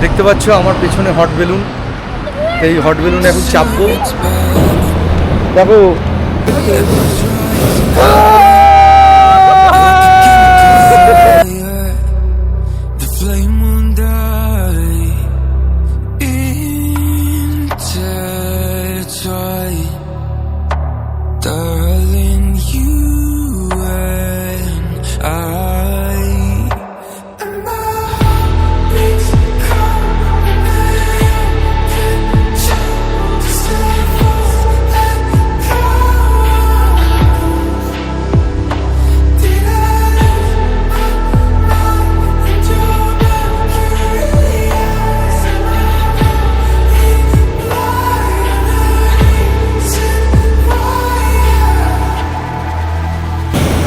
দেখতে পাচ্ছ আমার পেছনে হট বেলুন, এই হট বেলুনে এখন চাপবো। দেখো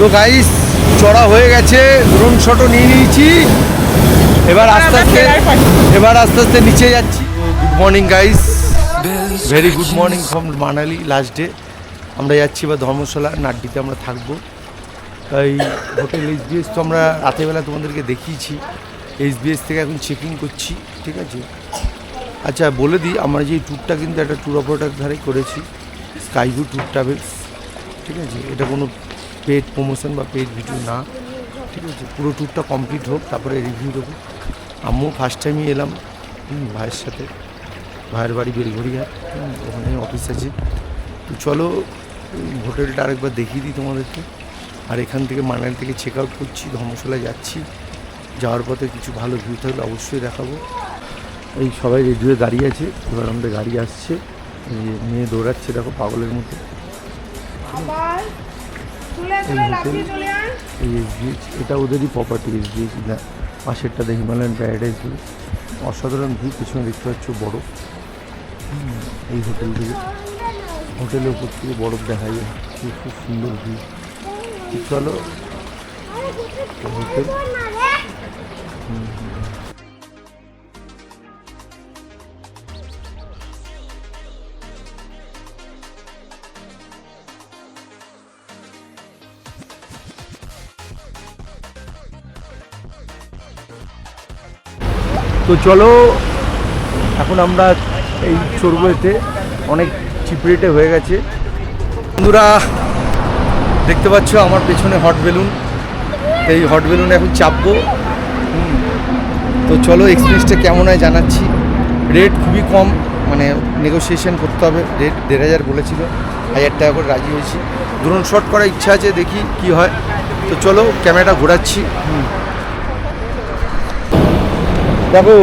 তো গাইস চড়া হয়ে গেছে, ড্রোন শটও নিয়ে নিয়েছি। এবার আস্তে আস্তে নিচে যাচ্ছি। Good morning guys, very good morning from Manali. Last day আমরা যাচ্ছি এবার ধর্মশালা নাড্ডিতে আমরা থাকবো। তাই হোটেল এইচবিএস তো আমরা রাতেরবেলা তোমাদেরকে দেখিয়েছি। এইচবিএস থেকে এখন চেকিং করছি, ঠিক আছে। আচ্ছা বলে দিই, আমরা যে ট্যুরটা কিন্তু একটা ট্যুর অপারেটর ধারে করেছি, স্কাইভিউ ট্যুর ট্রাভেলস, ঠিক আছে। এটা কোনো পেড প্রমোশন বা পেড ভিডিও না, ঠিক আছে। পুরো ট্যুরটা কমপ্লিট হোক, তারপরে রিভিউ দেবো। আমিও ফার্স্ট টাইমই এলাম ভাইয়ের সাথে, ভাইয়ের বাড়ি বেলঘড়িয়া, ওখানে অফিস আছে। তো চলো হোটেলটা আরেকবার দেখিয়ে দিই তোমাদেরকে। আর এখান থেকে মানালি থেকে চেক আউট করছি, ধর্মশালায় যাচ্ছি। যাওয়ার পথে কিছু ভালো ভিউ থাকলে অবশ্যই দেখাবো। এই সবাই রেডি হয়ে দাঁড়িয়ে আছে, এবার আমাদের গাড়ি আসছে। এই মেয়ে দৌড়াচ্ছে দেখো পাগলের মতো। এই এসবিএইচ এটা ওদেরই প্রপার্টি, এসবিএইচ না পাশেরটা হিমালয়ান প্যারাডাইস ভিউ। অসাধারণ ভিউ, পিছনে দেখতে পাচ্ছ বরফ। এই হোটেল থেকে হোটেলের উপর থেকে বরফ দেখা যায়, খুব সুন্দর ভিউ। চলো হোটেল। তো চলো এখন আমরা এই চড়বইতে অনেক চিপ রেটে হয়ে গেছে। বন্ধুরা দেখতে পাচ্ছ আমার পেছনে হট বেলুন, এই হট বেলুনে এখন চাপবো। তো চলো এক্সপিরিয়েন্সটা কেমন হয় জানাচ্ছি। রেট খুবই কম, মানে নেগোসিয়েশন করতে হবে। রেট 1500 বলেছিল, 1000 টাকা করে রাজি হয়েছি। ড্রোন শট করার ইচ্ছা আছে, দেখি কি হয়। তো চলো ক্যামেরাটা ঘোরাচ্ছি। দেখো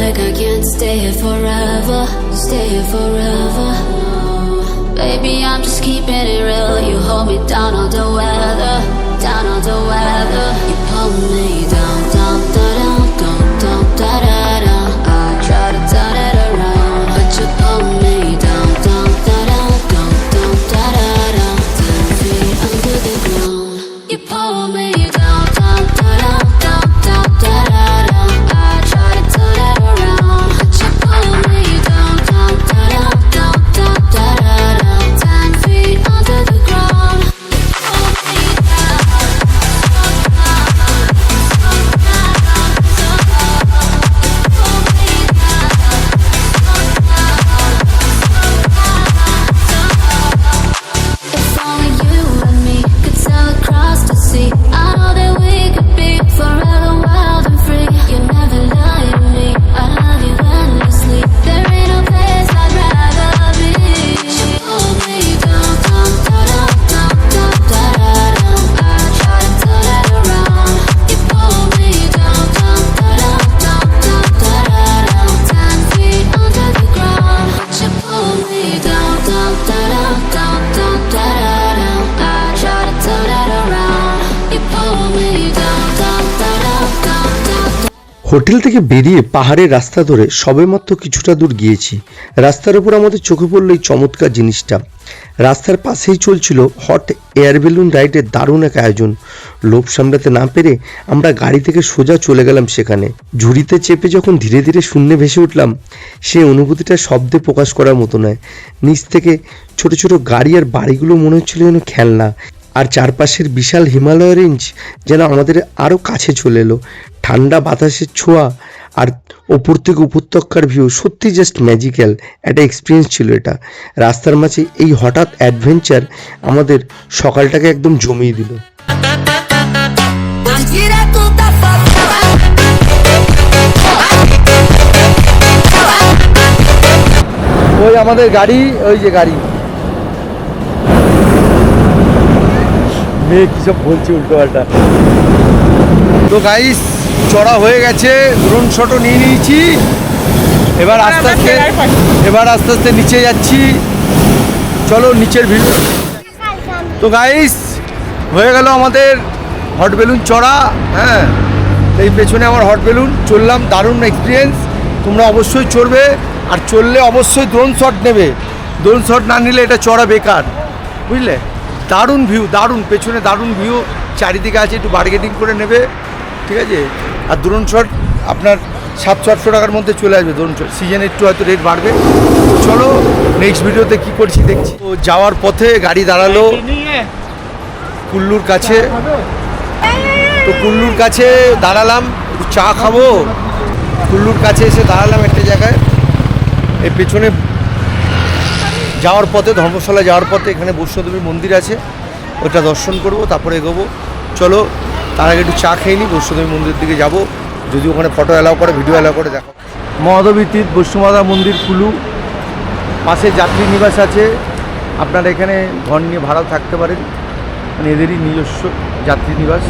like I can't stay here forever, stay here forever. Baby, I'm just keeping it real. You hold me down all the weather, down all the weather. You pull me down, down, down, down, down, down, down, down. I try to turn it around, but you pull me down, down, down, down, down, down, down, down. 10 feet under the ground. You pull me down, down, down, down, down, down, down, down. I try to turn it around, but you pull me down, down, down, down, down, down, down, down. 10 feet under the ground. Pull me down, down, down. Hotel থেকে বেরিয়ে পাহাড়ের রাস্তা ধরে সবেমাত্র কিছুটা দূর গিয়েছি। রাস্তার উপর আমাদের চোখে পড়ল এই চমৎকার জিনিসটা। রাস্তার পাশেই চলছিল হট এয়ার বেলুন রাইডের দারুণ এক আয়োজন। লোভ সামলাতে না পেরে আমরা গাড়ি থেকে সোজা চলে গেলাম সেখানে। ঝুড়িতে চেপে যখন ধীরে ধীরে শূন্যে ভেসে উঠলাম, সেই অনুভূতিটা শব্দে প্রকাশ করার মতো নয়। নিচ থেকে ছোট ছোট গাড়ি আর বাড়িগুলো মনে হচ্ছিল যেন খেলনা, আর চারপাশের বিশাল হিমালয় রেঞ্জ যেন আমাদের আরও কাছে চলে এলো। ঠান্ডা বাতাসের ছোঁয়া আর ওপর থেকে উপত্যকার ভিউ সত্যি জাস্ট ম্যাজিক্যাল একটা এক্সপিরিয়েন্স ছিল এটা। রাস্তার মাঝে এই হঠাৎ অ্যাডভেঞ্চার আমাদের সকালটাকে একদম জমিয়ে দিল। ওই আমাদের গাড়ি, ওই যে গাড়ি, মেয়ে কিসব বলছে উল্টো পাল্টা। তো গাইস চড়া হয়ে গেছে, ড্রোন শটও নিয়ে নিয়েছি। এবার আস্তে আস্তে নিচে যাচ্ছি। চলো নিচের ভিডিও। তো গাইস হয়ে গেল আমাদের হট বেলুন চড়া। হ্যাঁ, এই পেছনে আমার হট বেলুন চললাম, দারুণ এক্সপিরিয়েন্স। তোমরা অবশ্যই চড়বে, আর চললে অবশ্যই ড্রোন শট নেবে। ড্রোন শট না নিলে এটা চড়া বেকার, বুঝলে। দারুণ ভিউ, দারুণ পেছনে দারুণ ভিউ, চারিদিকে আছে, একটু বার্গেনিং করে নেবে, ঠিক আছে। আর ড্রোন শট আপনার 700-800 টাকার মধ্যে চলে আসবে ড্রোন শট। সিজনে একটু হয়তো রেট বাড়বে। চলো নেক্সট ভিডিওতে কি করছি দেখছি। তো যাওয়ার পথে গাড়ি দাঁড়ালো কুল্লুর কাছে। তো কুল্লুর কাছে দাঁড়ালাম, একটু চা খাবো। কুল্লুর কাছে এসে দাঁড়ালাম একটা জায়গায়। এই পেছনে যাওয়ার পথে, ধর্মশালা যাওয়ার পথে এখানে বৈষ্ণোদেবীর মন্দির আছে, ওটা দর্শন করব, তারপরে এগোবো। চলো তার আগে একটু চা খেয়ে নিই, বৈষ্ণোদেবী মন্দিরের দিকে যাব। যদি ওখানে ফটো অ্যালাউ করে, ভিডিও অ্যালাউ করে দেখো। মহাদেবী তীর্থ বৈষ্ণোমাতা মন্দির কুলু, পাশে যাত্রী নিবাস আছে। আপনারা এখানে ঘর নিয়ে ভাড়াও থাকতে পারেন, মানে এদেরই নিজস্ব যাত্রী নিবাস।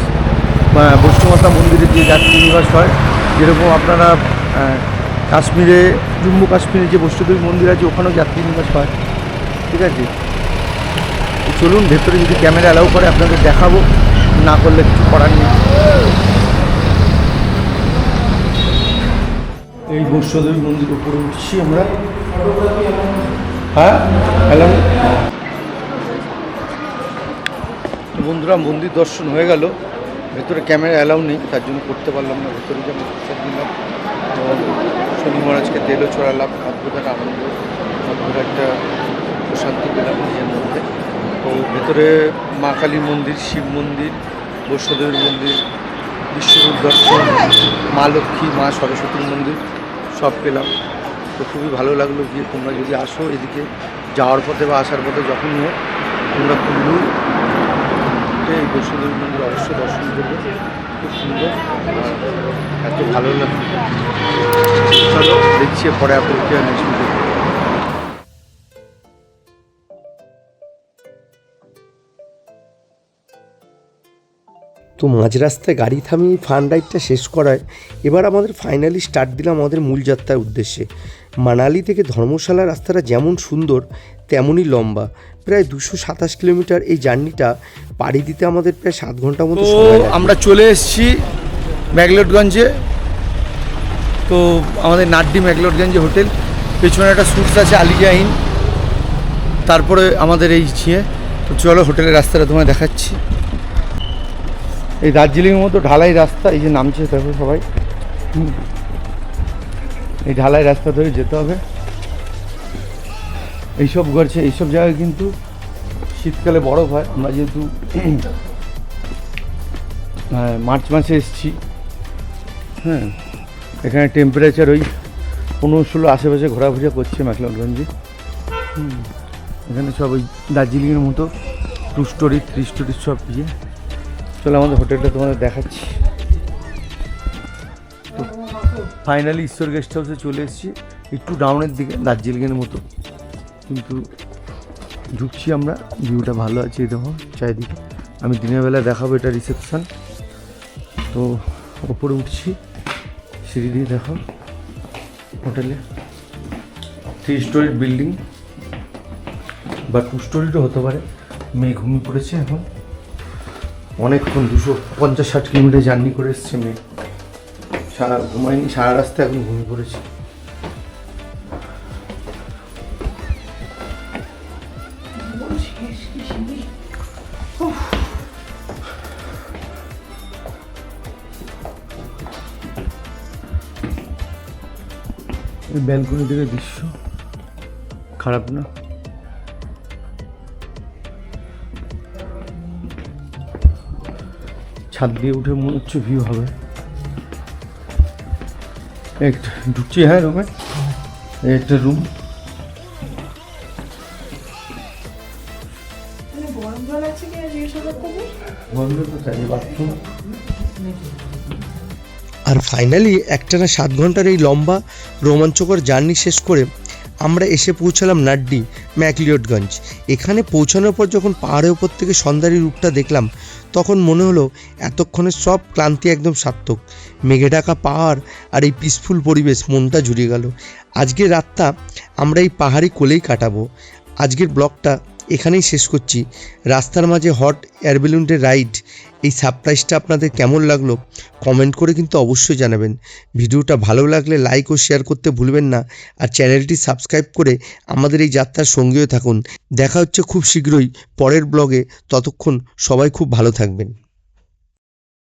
বৈষ্ণোমাতা মন্দিরের যে যাত্রী নিবাস হয়, যেরকম আপনারা কাশ্মীরে, জম্মু কাশ্মীরে যে বৈষ্ণোদেবী মন্দির আছে ওখানেও যাত্রী নিবাস হয়, ঠিক আছে। চলুন ভেতরে, যদি ক্যামেরা অ্যালাউ করে আপনাদের দেখাবো, না করলে কিছু করার নেই। এই বৈষ্ণোদেবী মন্দির উপরে উঠছি আমরা। হ্যাঁ হ্যালো বন্ধুরা, মন্দির দর্শন হয়ে গেল। ভেতরে ক্যামেরা অ্যালাউ নেই, তার জন্য করতে পারলাম না। ভেতরে যেমন প্রসাদ দিলাম, শনি মহারাজকে তেলও ছড়ালাম। অদ্ভুত একটা আনন্দ, অদ্ভুত একটা প্রশান্তি পেলাম নিজের মধ্যে। তো ভেতরে মা কালীর মন্দির, শিব মন্দির, বৈষ্ণোদেবীর মন্দির, বিশ্বরূপ দর্শন, মা লক্ষ্মী, মা সরস্বতীর মন্দির সব পেলাম। তো খুবই ভালো লাগলো গিয়ে। তোমরা যদি আসো এদিকে যাওয়ার পথে বা আসার পথে যখনই হোক, তোমরা কুল্লু এই বৈষ্ণোদেবী মন্দির অবশ্যই দর্শন করবে। খুব সুন্দর, এত ভালো লাগলো। চলো দেখছি পরে আপনাকে নেক্সট ভিডিও। তো মাঝ রাস্তায় গাড়ি থামিয়ে ফান রাইডটা শেষ করায় এবার আমাদের ফাইনালি স্টার্ট দিলাম আমাদের মূল যাত্রার উদ্দেশ্যে। মানালি থেকে ধর্মশালা রাস্তাটা যেমন সুন্দর তেমনই লম্বা, প্রায় 227 কিলোমিটার। এই জার্নিটা পাড়ি দিতে আমাদের প্রায় 7 ঘন্টার মতো সময় লাগে। আমরা চলে এসেছি ম্যাগলোডগঞ্জে। তো আমাদের নাড্ডি ম্যাগলোডগঞ্জে হোটেল, পেছনে একটা সুটস আছে আলিজাহিন, তারপরে আমাদের এই ছিঁয়ে। তো চলো হোটেলের রাস্তাটা তোমায় দেখাচ্ছি। এই দার্জিলিংয়ের মতো ঢালাই রাস্তা, এই যে নামছে দেখো সবাই, এই ঢালাই রাস্তা ধরে যেতে হবে। এইসব করছে, এইসব জায়গায় কিন্তু শীতকালে বরফ হয়। আমরা যেহেতু মার্চ মাসে এসেছি, হ্যাঁ, এখানে টেম্পারেচার ওই 15-16 আশেপাশে ঘোরাফেরা করছে ম্যাকলোডগঞ্জে। এখানে সব ওই দার্জিলিংয়ের মতো 2 স্টোরি 3 স্টোরি সব ইয়ে। চলো আমাদের হোটেলটা তোমাদের দেখাচ্ছি। তো ফাইনালি ঈশ্বর গেস্ট হাউসে চলে এসেছি, একটু ডাউনের দিকে দার্জিলিংয়ের মতো, কিন্তু ঢুকছি আমরা। ভিউটা ভালো আছে, এই দেখো চারিদিকে। আমি দিনের বেলা দেখাবো, এটা রিসেপশন। তো ওপরে উঠছি সিঁড়ি দিয়ে, দেখো হোটেলে 3 স্টোরির বিল্ডিং বা 2 স্টোরিরও হতে পারে। মেয়ে ঘুমিয়ে পড়েছে এখন, অনেকক্ষণ 250-60 কিলোমিটার জার্নি করে এসছে মেয়ে। ঘুমাইনি, সারা রাস্তা এখন ঘুমিয়ে পড়েছি। ব্যালকনি থেকে দৃশ্য খারাপ না, ছাদ দিয়ে উঠে মনে হচ্ছে ভিউ হবে। একটা ঢুকছি, হ্যাঁ রুমে, একটা রুম, বাথরুম। আর ফাইনালি একটানা 7 ঘন্টার এই লম্বা রোমাঞ্চকর জার্নি শেষ করে আমরা এসে পৌঁছালাম নাড্ডি ম্যাকলিওডগঞ্জ। এখানে পৌঁছানোর পর যখন পাহাড়ের ওপর থেকে সন্ধ্যার রূপটা দেখলাম তখন মনে হলো এতক্ষণের সব ক্লান্তি একদম সার্থক। মেঘে ঢাকা পাহাড় আর এই পিসফুল পরিবেশ মনটা জুড়িয়ে গেল। আজকের রাতটা আমরা এই পাহাড়ি কোলেই কাটাবো। আজকের ব্লগটা এখানেই শেষ করছি। রাস্তার মাঝে হট এয়ার বেলুনের রাইড, এই সারপ্রাইজটা আপনাদের কেমন লাগলো কমেন্ট করে কিন্তু অবশ্যই জানাবেন। ভিডিওটা ভালো লাগলে লাইক ও শেয়ার করতে ভুলবেন না, আর চ্যানেলটি সাবস্ক্রাইব করে আমাদের এই যাত্রার সঙ্গীও থাকুন। দেখা হচ্ছে খুব শীঘ্রই পরের ব্লগে। ততক্ষণ সবাই খুব ভালো থাকবেন।